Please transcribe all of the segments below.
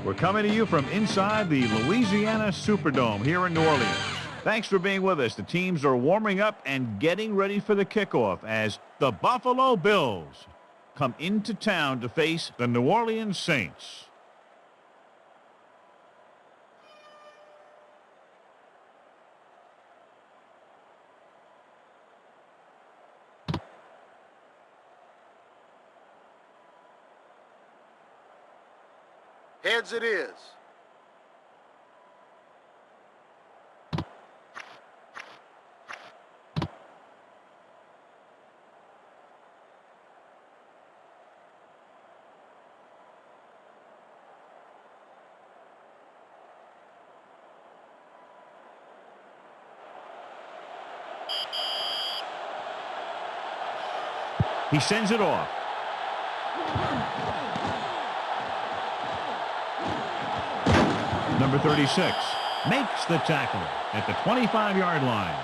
We're coming to you from inside the Louisiana Superdome here in New Orleans. Thanks for being with us. The teams are warming up and getting ready for the kickoff as the Buffalo Bills come into town to face the New Orleans Saints. Heads it is. He sends it off. Number 36 makes the tackle at the 25-yard line.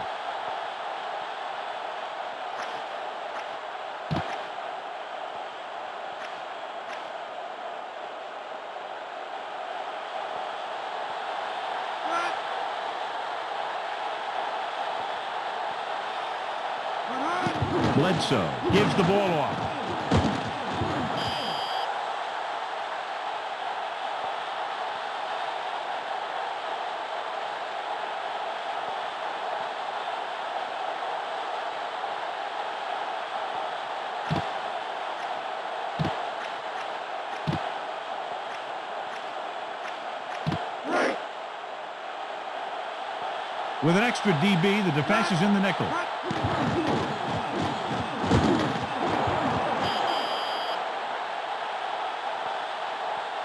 Bledsoe gives the ball off. With an extra DB, the defense is in the nickel.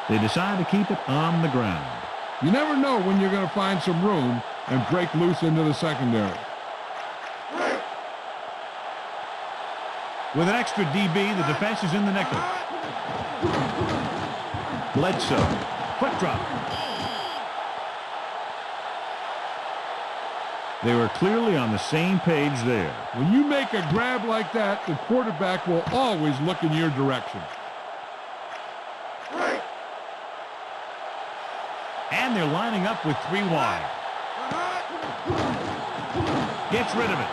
They decide to keep it on the ground. You never know when you're going to find some room and break loose into the secondary. With an extra DB, the defense is in the nickel. Bledsoe, quick drop. They were clearly on the same page there. When you make a grab like that, the quarterback will always look in your direction. And they're lining up with 3 wide. Gets rid of it.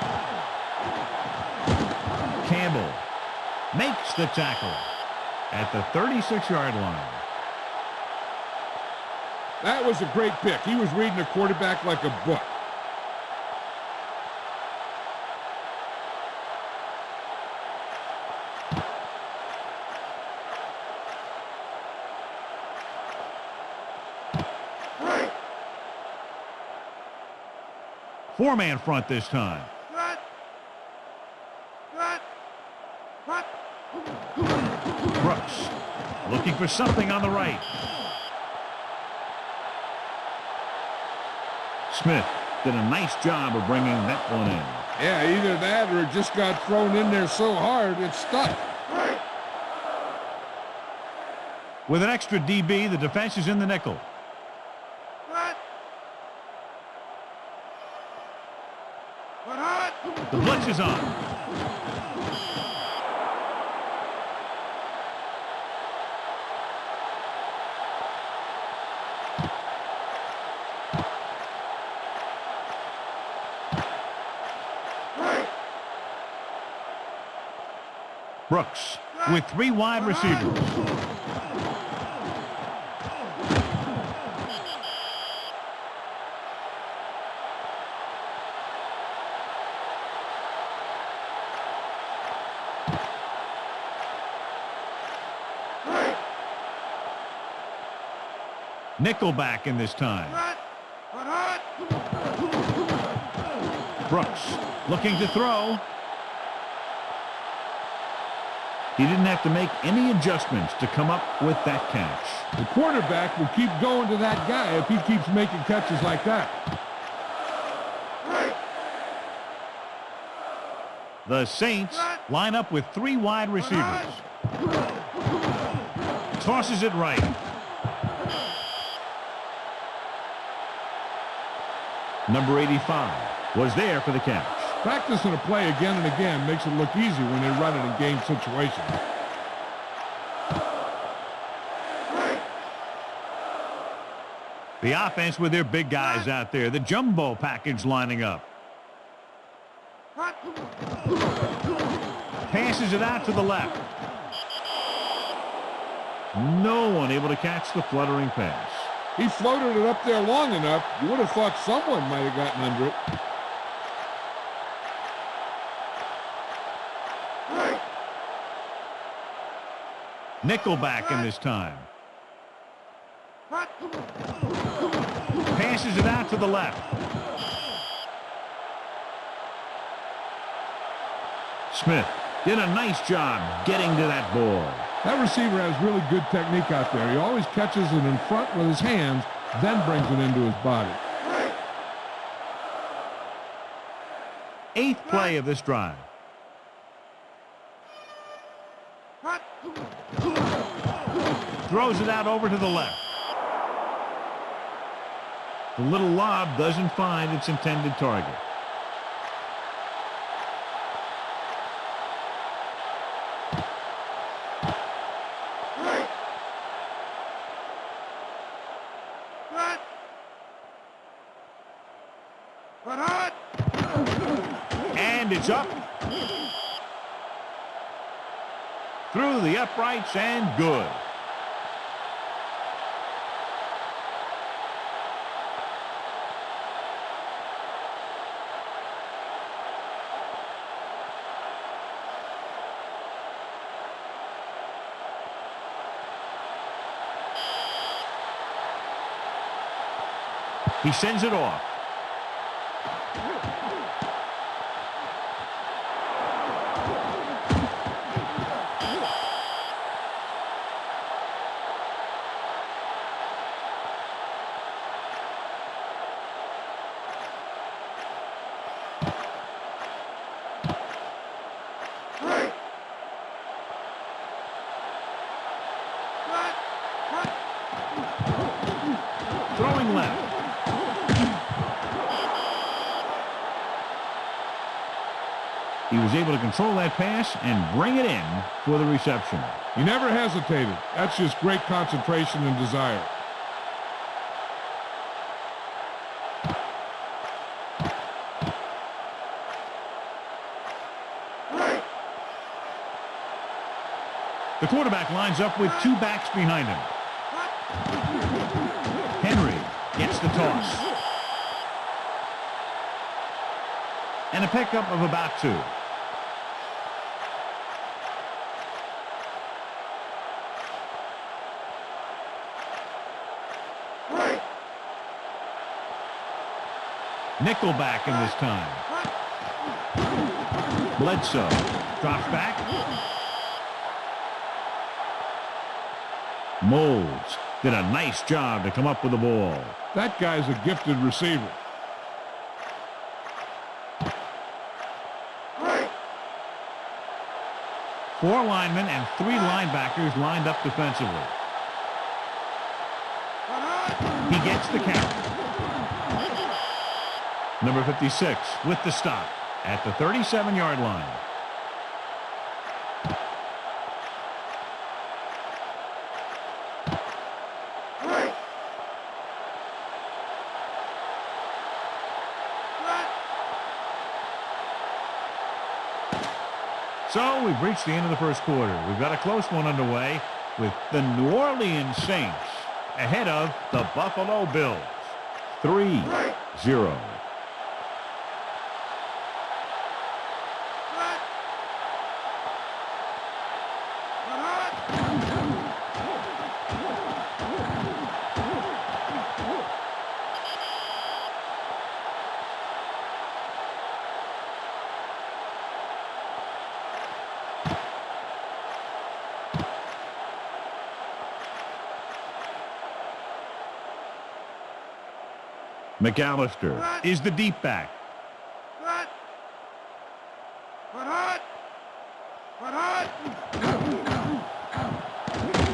Campbell makes the tackle at the 36-yard line. That was a great pick. He was reading the quarterback like a book. Four-man front this time. Brooks looking for something on the right. Smith did a nice job of bringing that one in. Yeah, either that or it just got thrown in there so hard it stuck. With an extra DB, the defense is in the nickel. The blitz is on. Brooks with 3 wide receivers. Nickelback in this time. Brooks looking to throw. He didn't have to make any adjustments to come up with that catch. The quarterback will keep going to that guy if he keeps making catches like that. The Saints line up with 3 wide receivers. Tosses it right. Number 85 was there for the catch. Practicing a play again and again makes it look easy when they run it in game situations. The offense with their big guys out there. The jumbo package lining up. Passes it out to the left. No one able to catch the fluttering pass. He floated it up there long enough. You would have thought someone might have gotten under it. Nickelback in this time. Passes it out to the left. Smith did a nice job getting to that ball. That receiver has really good technique out there. He always catches it in front with his hands, then brings it into his body. 8th play of this drive. Throws it out over to the left. The little lob doesn't find its intended target. And it's up. Through the uprights and good. He sends it off. Throwing left. He was able to control that pass and bring it in for the reception. He never hesitated. That's just great concentration and desire. The quarterback lines up with 2 backs behind him. Henry gets the toss. And a pickup of about 2. Nickelback in this time. Bledsoe drops back. Molds did a nice job to come up with the ball. That guy's a gifted receiver. Four linemen and 3 linebackers lined up defensively. He gets the count. Number 56 with the stop at the 37-yard line. So we've reached the end of the first quarter. We've got a close one underway with the New Orleans Saints ahead of the Buffalo Bills. 3-0. McAllister is the deep back.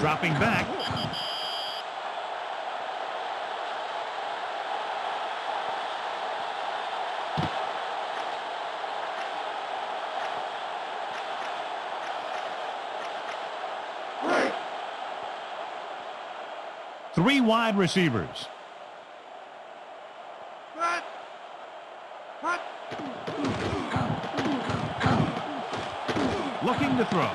Dropping back. Three wide receivers. to throw.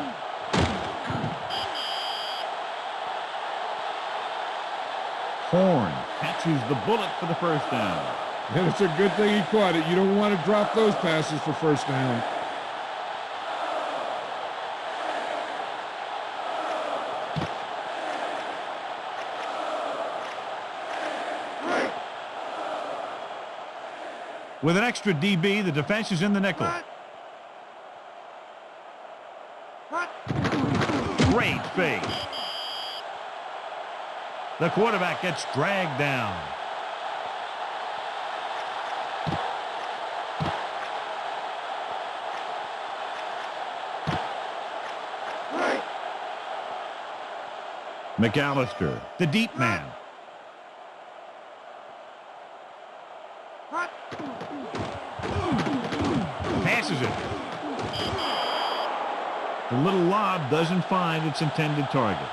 Horn catches the bullet for the first down. And it's a good thing he caught it. You don't want to drop those passes for first down. With an extra DB, the defense is in the nickel. Great fake. The quarterback gets dragged down. McAllister, the deep man. Passes it. The little lob doesn't find its intended target.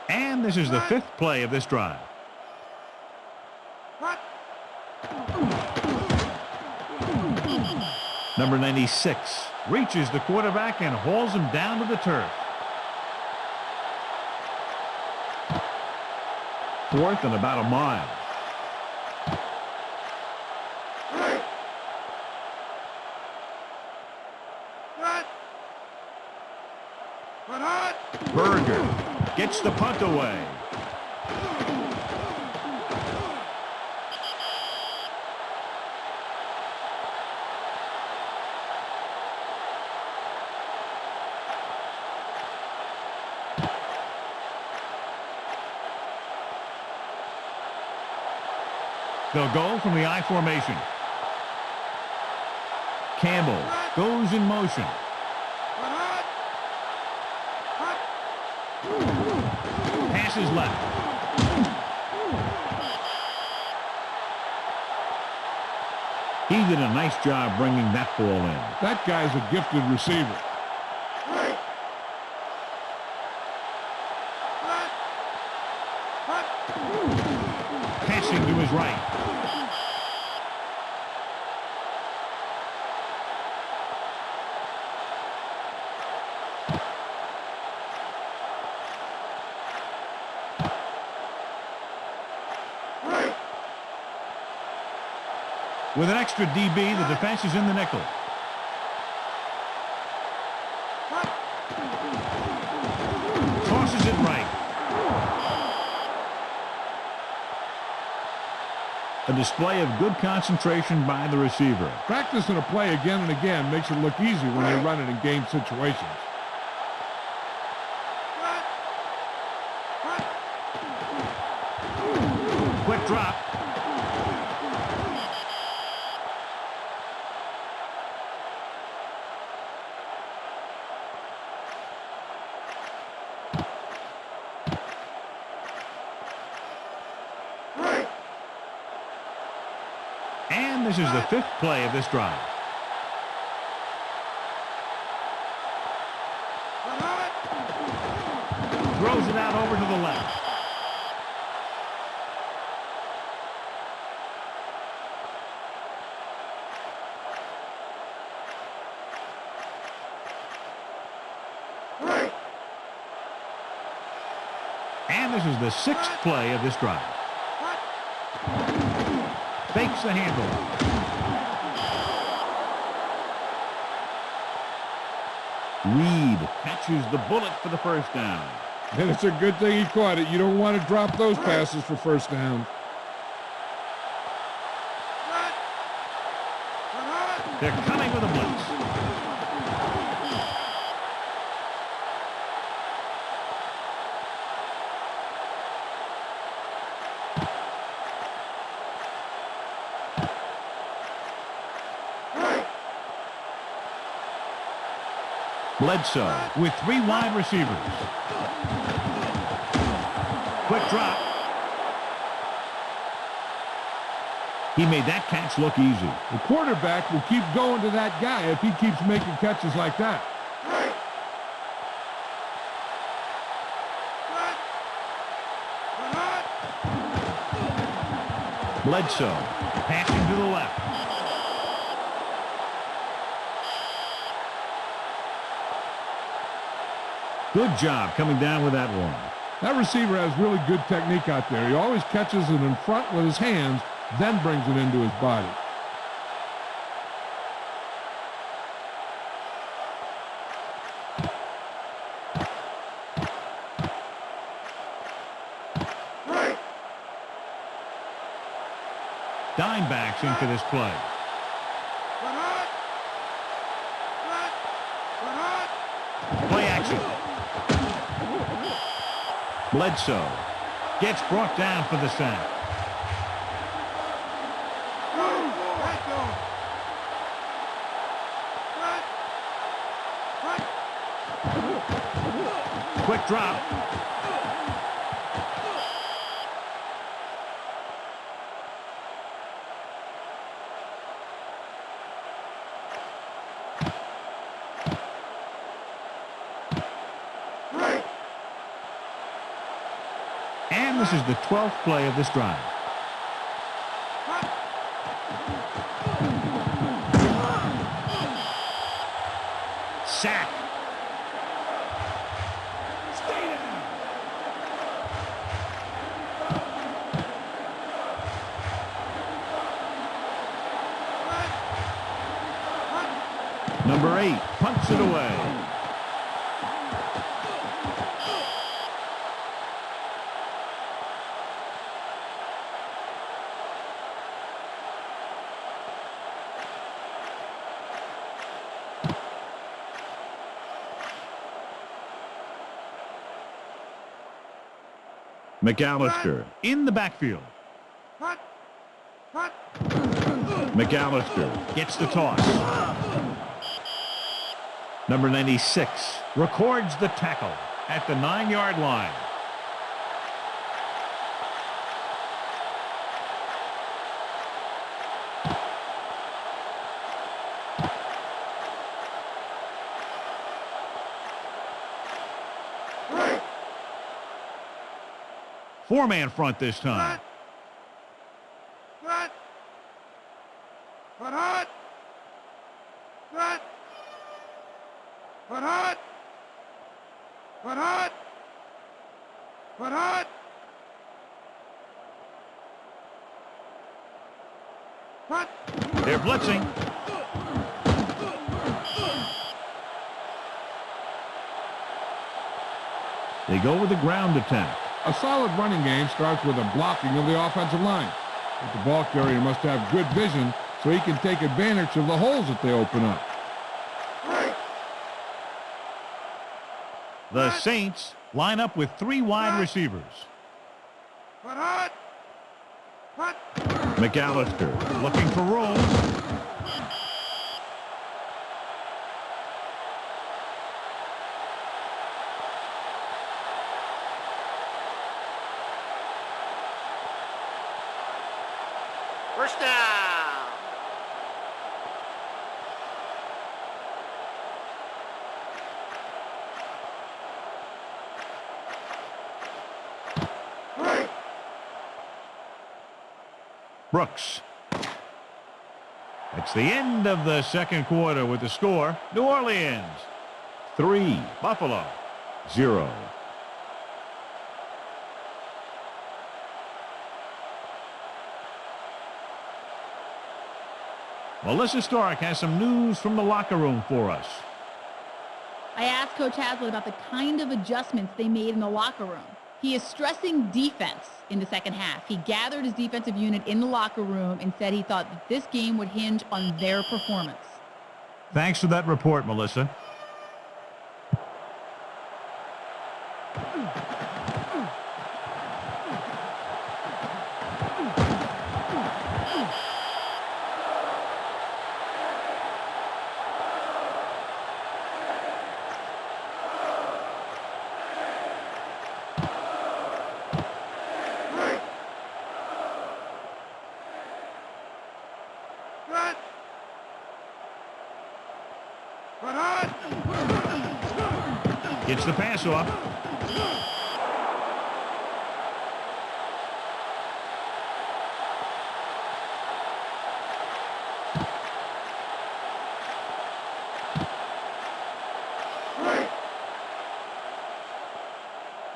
And this is the 5th play of this drive. Number 96 reaches the quarterback and hauls him down to the turf. 4th and about a mile. Berger gets the punt away. They'll go from the I formation. Campbell goes in motion. Passes left. He did a nice job bringing that ball in. That guy's a gifted receiver. Passing to his right. With an extra DB, the defense is in the nickel. Tosses it right. A display of good concentration by the receiver. Practicing a play again and again makes it look easy when they run it in game situations. Quick drop. And this is the 5th play of this drive. Throws it out over to the left. And this is the 6th play of this drive. Fakes the handle. Reed catches the bullet for the first down. And it's a good thing he caught it. You don't want to drop those passes for first down. They're coming with a blitz. Bledsoe with 3 wide receivers. Quick drop. He made that catch look easy. The quarterback will keep going to that guy if he keeps making catches like that. Bledsoe passing to the left. Good job coming down with that one. That receiver has really good technique out there. He always catches it in front with his hands, then brings it into his body. Dime backs into this play. Play action. Bledsoe gets brought down for the sack. Quick drop. And this is the 12th play of this drive. Sack. Stay down. Number 8 punts it away. McAllister in the backfield. McAllister gets the toss. Number 96 records the tackle at the 9-yard line. Four-man front this time. They're blitzing. They go with the ground attack. A solid running game starts with a blocking of the offensive line. But the ball carrier must have good vision so he can take advantage of the holes that they open up. The Saints line up with 3 wide receivers. McAllister looking for room. First down. Brooks. It's the end of the second quarter with the score. New Orleans 3, Buffalo 0. Melissa Stark has some news from the locker room for us. I asked Coach Haslett about the kind of adjustments they made in the locker room. He is stressing defense in the second half. He gathered his defensive unit in the locker room and said he thought that this game would hinge on their performance. Thanks for that report, Melissa. Gets the pass off.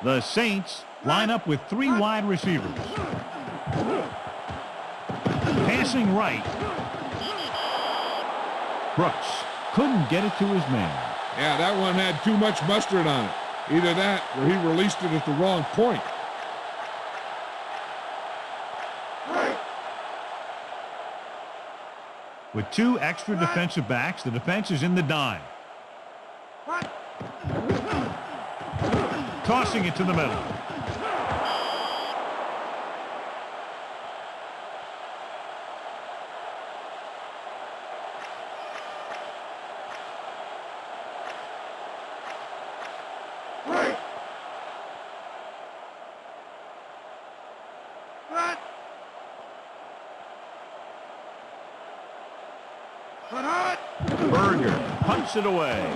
The Saints line up with 3 wide receivers. Passing right. Brooks couldn't get it to his man. Yeah, that one had too much mustard on it. Either that or he released it at the wrong point. With 2 extra defensive backs, the defense is in the dime. Tossing it to the middle. Berger punts it away.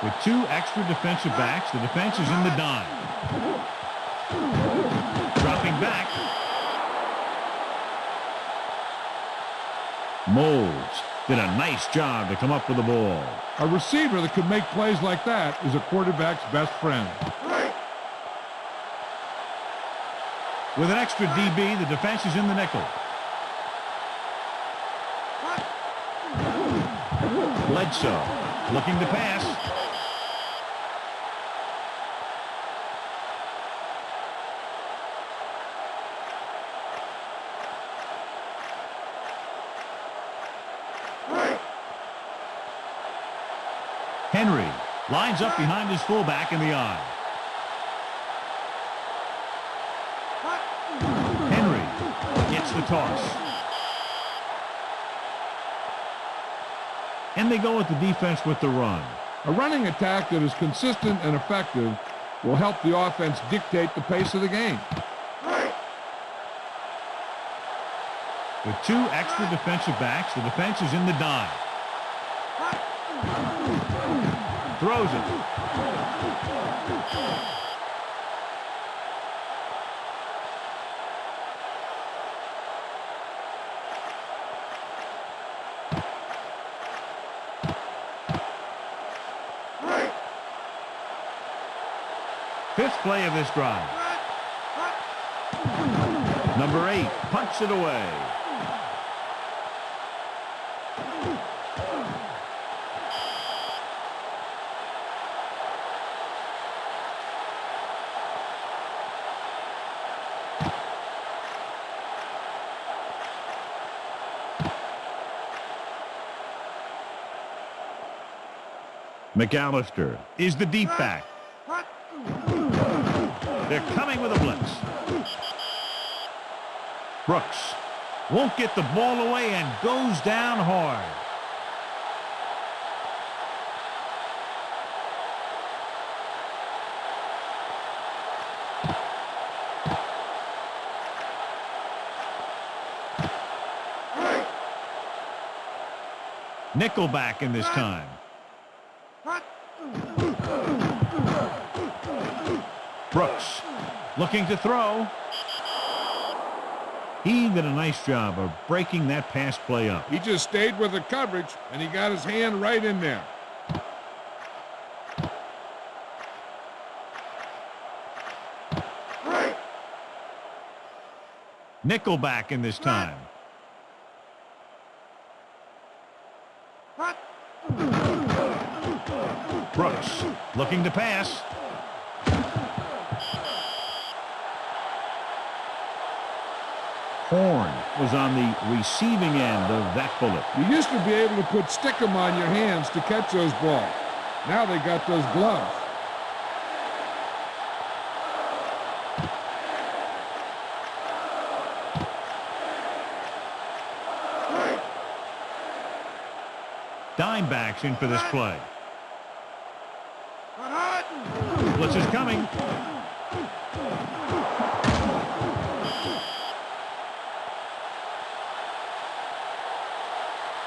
With 2 extra defensive backs, the defense is in the dime. Dropping back. Moles did a nice job to come up with the ball. A receiver that can make plays like that is a quarterback's best friend. With an extra DB, the defense is in the nickel. Bledsoe looking to pass. Henry lines up behind his fullback in the I. Henry gets the toss. And they go with the defense with the run. A running attack that is consistent and effective will help the offense dictate the pace of the game. With 2 extra defensive backs, the defense is in the dime. Throws it. Fifth play of this drive. Number 8 punts it away. McAllister is the deep back. They're coming with a blitz. Brooks won't get the ball away and goes down hard. Nickelback in this time. Brooks looking to throw. He did a nice job of breaking that pass play up. He just stayed with the coverage, and he got his hand right in there. Nickelback in this time. Brooks looking to pass. Horn was on the receiving end of that bullet. You used to be able to put stick-em on your hands to catch those balls. Now they got those gloves. Dime backs in for this play. Blitz is coming.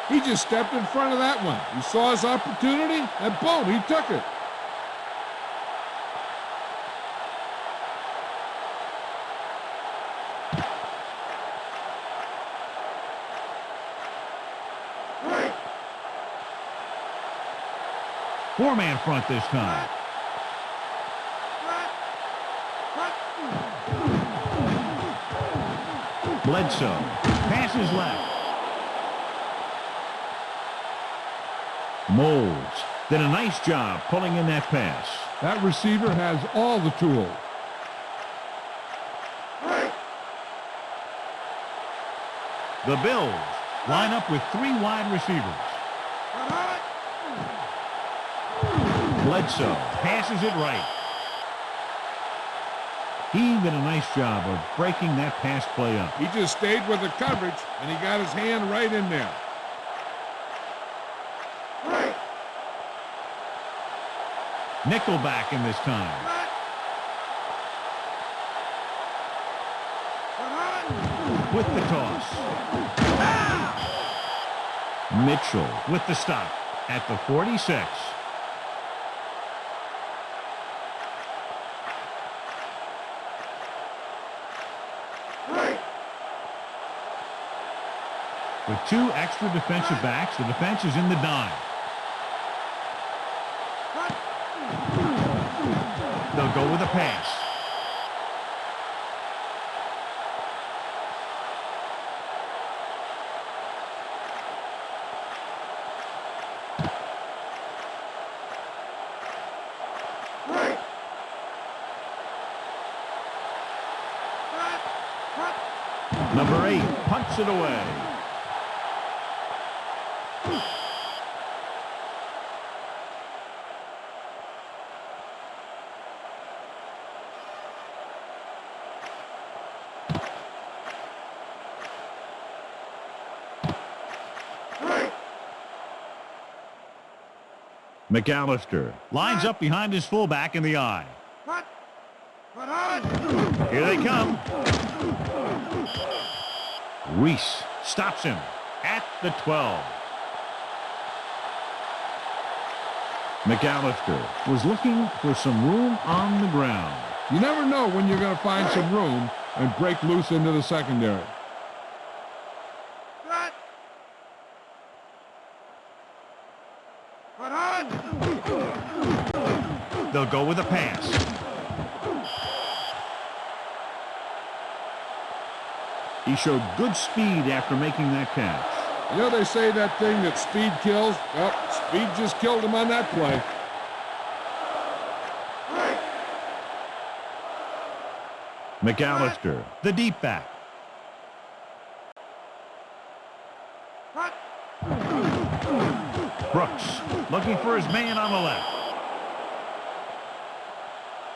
He He just stepped in front of that one. He saw his opportunity, and boom, he took it. Four-man front this time. Bledsoe passes left. Moles did a nice job pulling in that pass. That receiver has all the tools. The Bills line up with three wide receivers. Bledsoe passes it right. He did a nice job of breaking that pass play up. He just stayed with the coverage, and he got his hand right in there. Nickelback in this time. With the toss. Mitchell with the stop at the 46. With two extra defensive backs, the defense is in the dime. They'll go with a pass. Number 8 punts it away. McAllister lines up behind his fullback in the eye. Here they come. Reese stops him at the 12. McAllister was looking for some room on the ground. You never know when you're going to find some room and break loose into the secondary. They'll go with a pass. He showed good speed after making that catch. You know they say that thing that speed kills? Well, speed just killed him on that play. McAllister, the deep back. Brooks looking for his man on the left.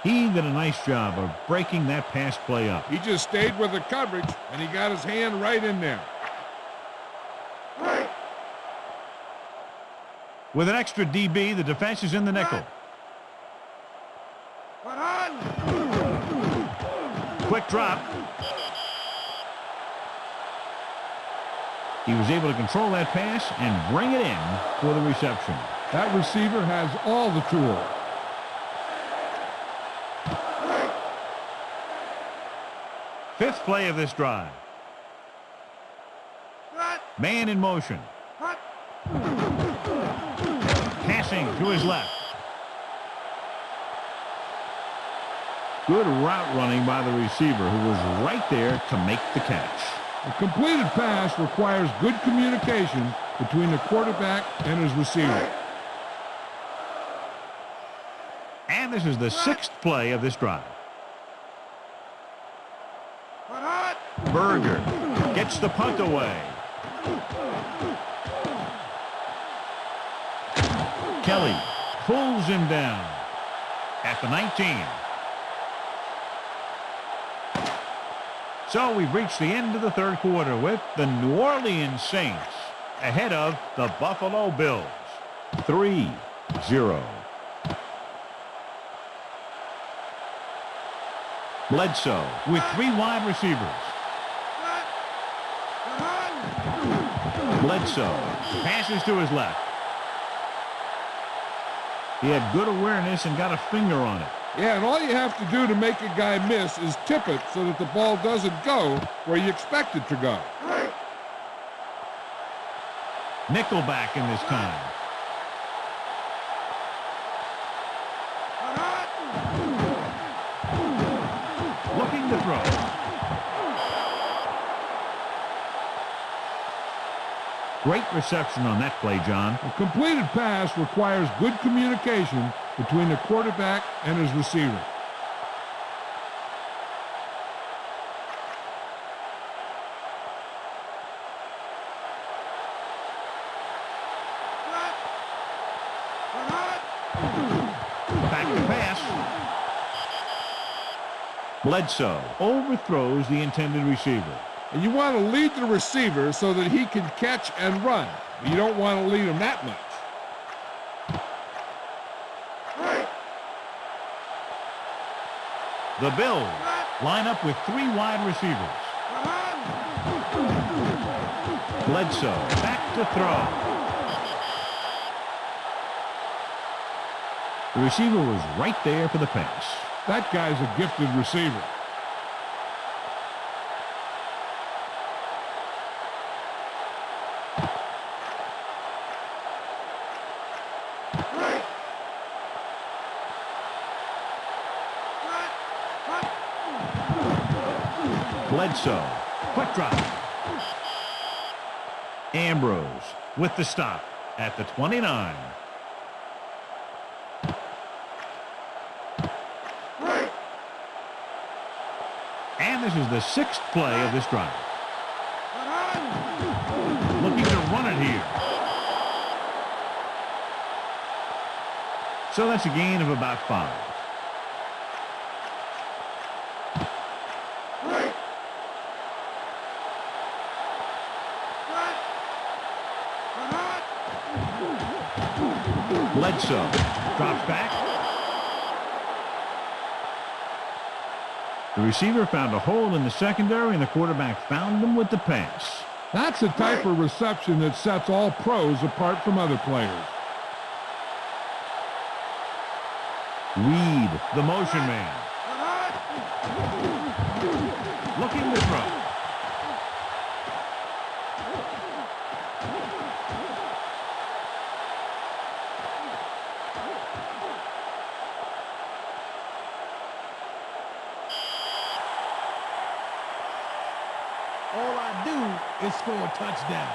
He did a nice job of breaking that pass play up. He just stayed with the coverage, and he got his hand right in there. With an extra DB, the defense is in the nickel. Quick drop. He was able to control that pass and bring it in for the reception. That receiver has all the tools. Fifth play of this drive. Man in motion. Passing to his left. Good route running by the receiver who was right there to make the catch. A completed pass requires good communication between the quarterback and his receiver. And this is the sixth play of this drive. Berger gets the punt away. Kelly pulls him down at the 19. So we've reached the end of the third quarter with the New Orleans Saints ahead of the Buffalo Bills. 3-0. Bledsoe with three wide receivers. Bledsoe passes to his left. He had good awareness and got a finger on it. Yeah, and all you have to do to make a guy miss is tip it so that the ball doesn't go where you expect it to go. Nickelback in this time. Looking to throw. Great reception on that play, John. A completed pass requires good communication between the quarterback and his receiver. Back to pass. Bledsoe overthrows the intended receiver. And you want to lead the receiver so that he can catch and run. You don't want to lead him that much. The Bills line up with 3 wide receivers. Bledsoe back to throw. The receiver was right there for the pass. That guy's a gifted receiver. Bledsoe, quick drop. Ambrose with the stop at the 29. And this is the 6th play of this drive. Looking to run it here. So that's a gain of about 5. Bledsoe drops back. The receiver found a hole in the secondary, and the quarterback found them with the pass. That's the type of reception that sets all pros apart from other players. Reed, the motion man. Looking to throw. All I do is score a touchdown.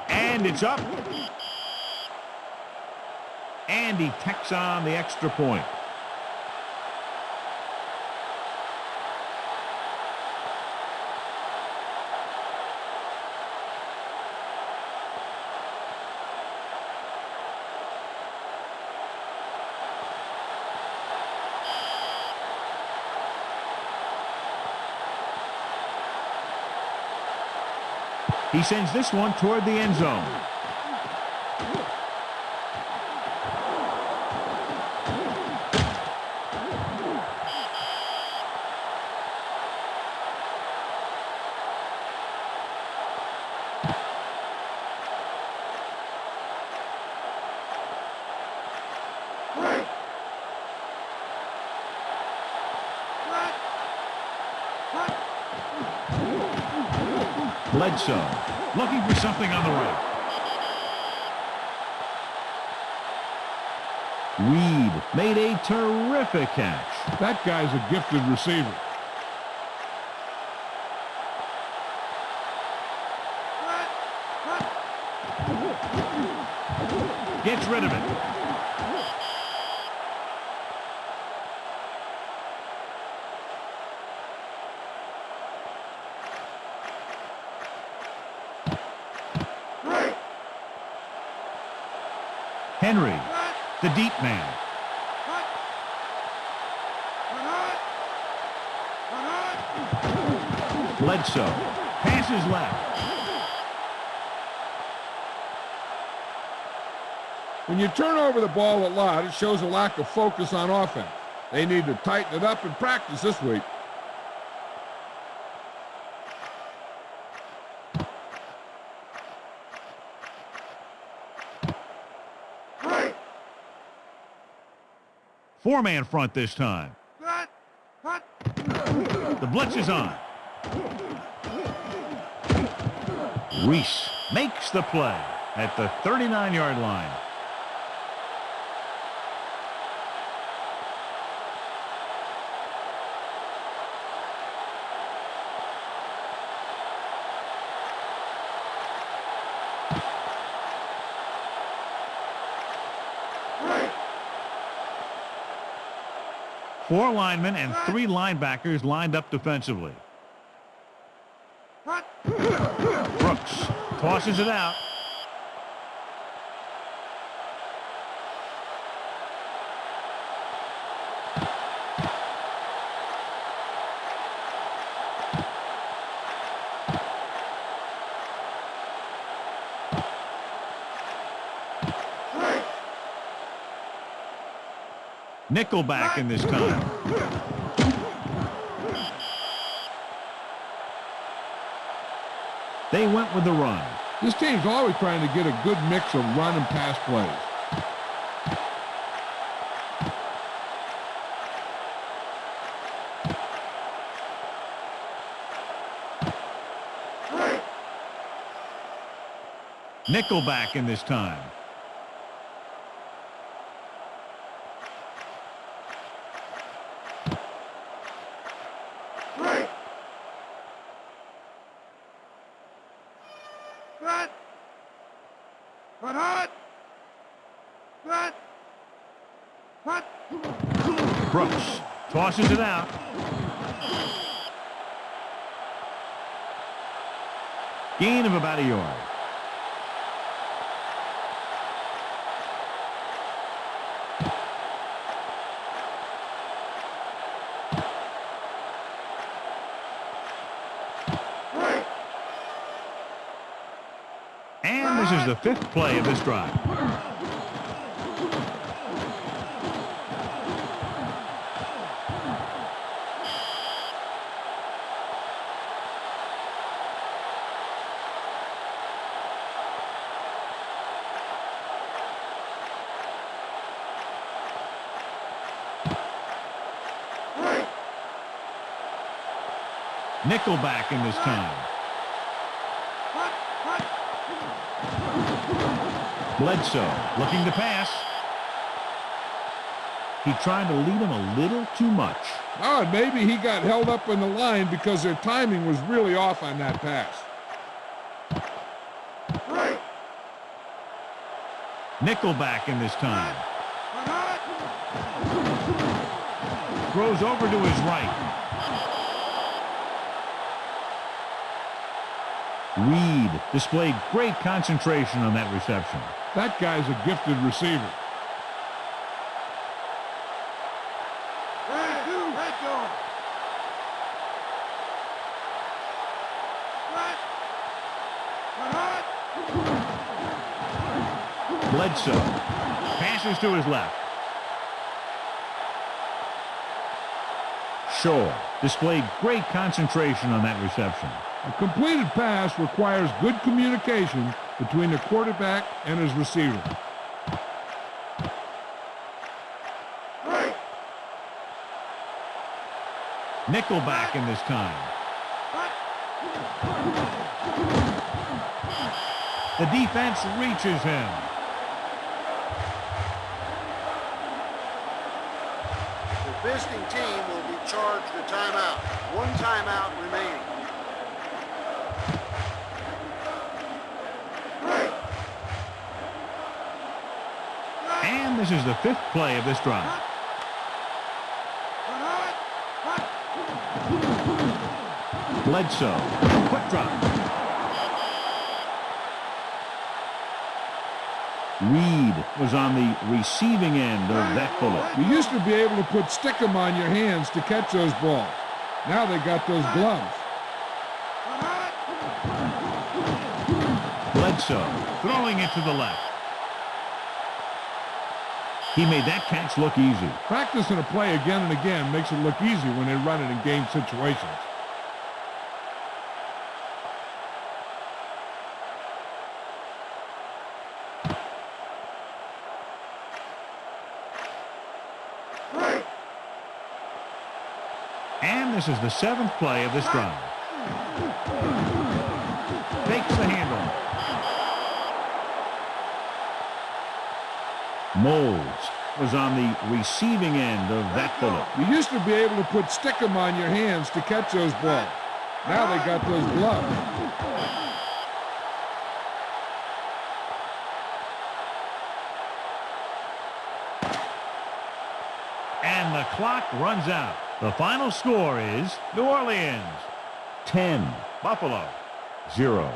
And it's up. And he tacks on the extra point. He sends this one toward the end zone. Bledsoe looking for something on the right. Reed made a terrific catch. That guy's a gifted receiver. Gets rid of it. Henry, the deep man. Bledsoe, passes left. When you turn over the ball a lot, it shows a lack of focus on offense. They need to tighten it up in practice this week. Four-man front this time. The blitz is on. Reese makes the play at the 39-yard line. Four linemen and three linebackers lined up defensively. Brooks tosses it out. Nickelback in this time. They went with the run. This team's always trying to get a good mix of run and pass plays. Nickelback in this time. Brooks tosses it out. Gain of about a yard. And this is the fifth play of this drive. Nickelback in this time. Bledsoe looking to pass. He tried to lead him a little too much. Oh, and maybe he got held up in the line because their timing was really off on that pass. Nickelback in this time. Throws over to his right. Reed displayed great concentration on that reception. That guy's a gifted receiver. Bledsoe passes to his left. Shaw displayed great concentration on that reception. A completed pass requires good communication between the quarterback and his receiver. Nickelback in this time. The defense reaches him. The visiting team will be charged a timeout. One timeout remaining. And this is the fifth play of this drive. Bledsoe, quick drop. Reed was on the receiving end of that bullet. You used to be able to put stickum on your hands to catch those balls. Now they got those gloves. Bledsoe throwing it to the left. He made that catch look easy. Practicing a play again and again makes it look easy when they run it in game situations. And this is the 7th play of this drive. Takes the handle. Moles was on the receiving end of that bullet. You used to be able to put stickum on your hands to catch those balls. Now they got those gloves. And the clock runs out. The final score is New Orleans 10, Buffalo 0.